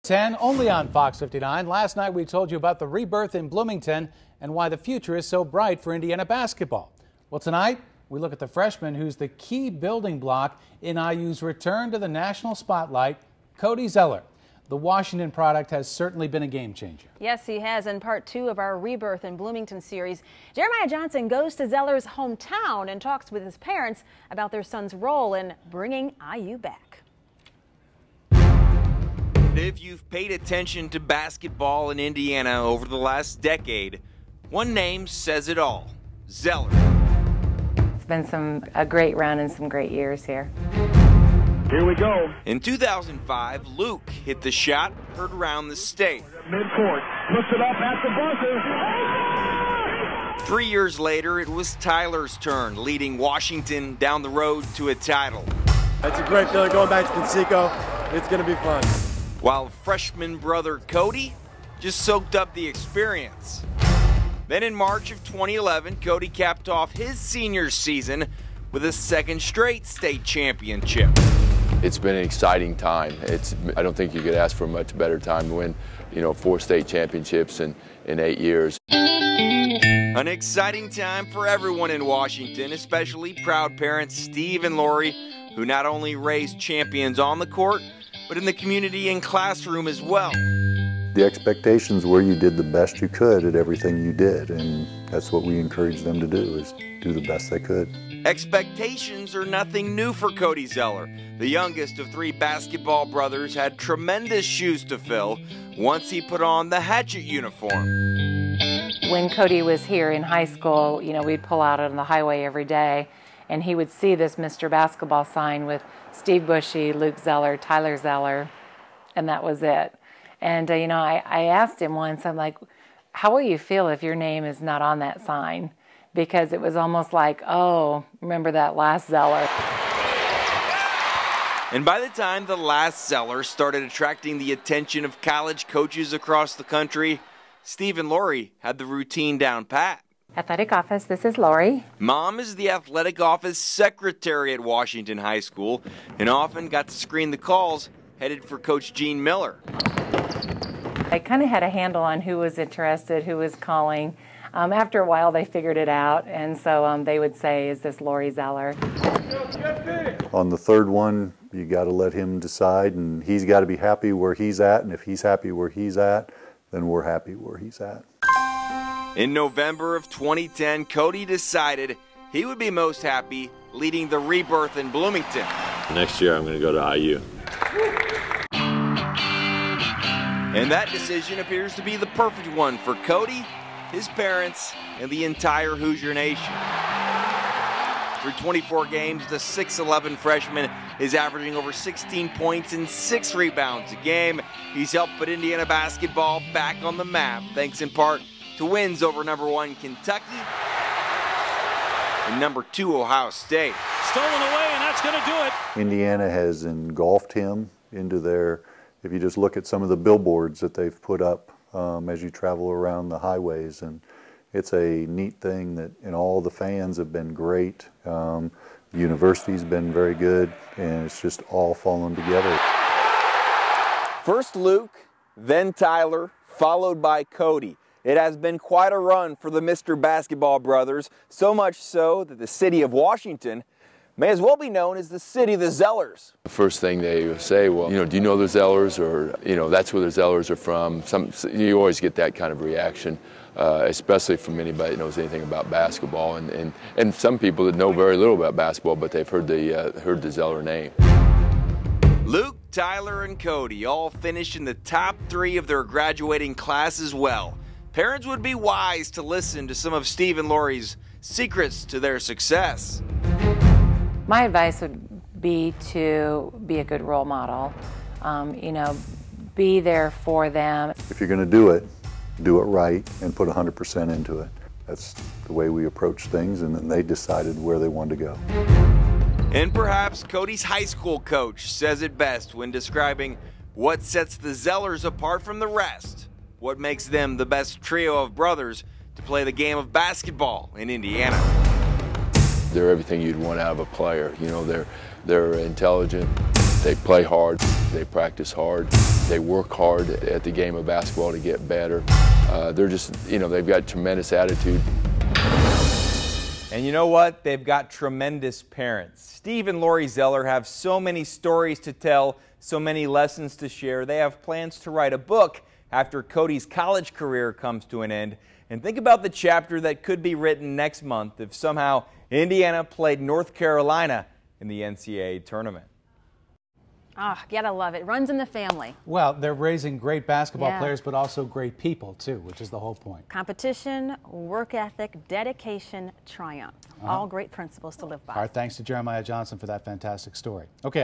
10, only on Fox 59. Last night we told you about the Rebirth in Bloomington and why the future is so bright for Indiana basketball. Well, tonight we look at the freshman who's the key building block in IU's return to the national spotlight, Cody Zeller. The Washington product has certainly been a game changer. Yes, he has. In part 2 of our Rebirth in Bloomington series, Jeremiah Johnson goes to Zeller's hometown and talks with his parents about their son's role in bringing IU back. If you've paid attention to basketball in Indiana over the last decade, one name says it all: Zeller. It's been a great run and some great years here. Here we go. In 2005, Luke hit the shot heard around the state. Midcourt, puts it up at the buzzer. 3 years later, it was Tyler's turn, leading Washington down the road to a title. It's a great feeling going back to Conseco. It's going to be fun. While freshman brother Cody just soaked up the experience. Then in March of 2011, Cody capped off his senior season with a second straight state championship. It's been an exciting time. I don't think you could ask for a much better time to win, 4 state championships in 8 years. An exciting time for everyone in Washington, especially proud parents Steve and Lori, who not only raised champions on the court, but in the community and classroom as well. The expectations were you did the best you could at everything you did, and that's what we encourage them to do, is do the best they could. Expectations are nothing new for Cody Zeller. The youngest of 3 basketball brothers had tremendous shoes to fill once he put on the Hatchet uniform. When Cody was here in high school, we'd pull out on the highway every day, and he would see this Mr. Basketball sign with Steve Bushy, Luke Zeller, Tyler Zeller, and that was it. And, I asked him once, I'm like, how will you feel if your name is not on that sign? Because it was almost like, oh, remember that last Zeller. And by the time the last Zeller started attracting the attention of college coaches across the country, Steve and Lori had the routine down pat. Athletic office, this is Lori. Mom is the athletic office secretary at Washington High School and often got to screen the calls headed for Coach Gene Miller. I kind of had a handle on who was interested, who was calling. After a while, they figured it out, and so they would say, is this Lori Zeller? On the third one, you got to let him decide, and he's got to be happy where he's at, and if he's happy where he's at, then we're happy where he's at. In November of 2010, Cody decided he would be most happy leading the Rebirth in Bloomington. Next year I'm going to go to IU. And that decision appears to be the perfect one for Cody, his parents, and the entire Hoosier Nation. Through 24 games, the 6'11 freshman is averaging over 16 points and 6 rebounds a game. He's helped put Indiana basketball back on the map, thanks in part to wins over #1 Kentucky and #2 Ohio State. Stolen away, and that's going to do it. Indiana has engulfed him into their, if you just look at some of the billboards that they've put up as you travel around the highways, and it's a neat thing that, all the fans have been great. The university's been very good, and it's just all fallen together. First Luke, then Tyler, followed by Cody. It has been quite a run for the Mr. Basketball brothers, so much so that the city of Washington may as well be known as the city of the Zellers. The first thing they say, well, do you know the Zellers? Or, that's where the Zellers are from. You always get that kind of reaction, especially from anybody that knows anything about basketball. And some people that know very little about basketball, but they've heard the Zeller name. Luke, Tyler, and Cody all finished in the top 3 of their graduating class as well. Parents would be wise to listen to some of Steve and Lori's secrets to their success. My advice would be to be a good role model. Be there for them. If you're going to do it right and put 100% into it. That's the way we approach things, and then they decided where they wanted to go. And perhaps Cody's high school coach says it best when describing what sets the Zellers apart from the rest. What makes them the best trio of brothers to play the game of basketball in Indiana. They're everything you'd want out of a player. They're intelligent, They play hard, they practice hard, they work hard at the game of basketball to get better. They're just, they've got tremendous attitude. And you know what? They've got tremendous parents. Steve and Lori Zeller have so many stories to tell, so many lessons to share. They have plans to write a book after Cody's college career comes to an end. And think about the chapter that could be written next month if somehow Indiana played North Carolina in the NCAA tournament. Ah, gotta love it. Runs in the family. Well, they're raising great basketball players, but also great people, too, which is the whole point. Competition, work ethic, dedication, triumph. All great principles to live by. Our thanks to Jeremiah Johnson for that fantastic story. Okay,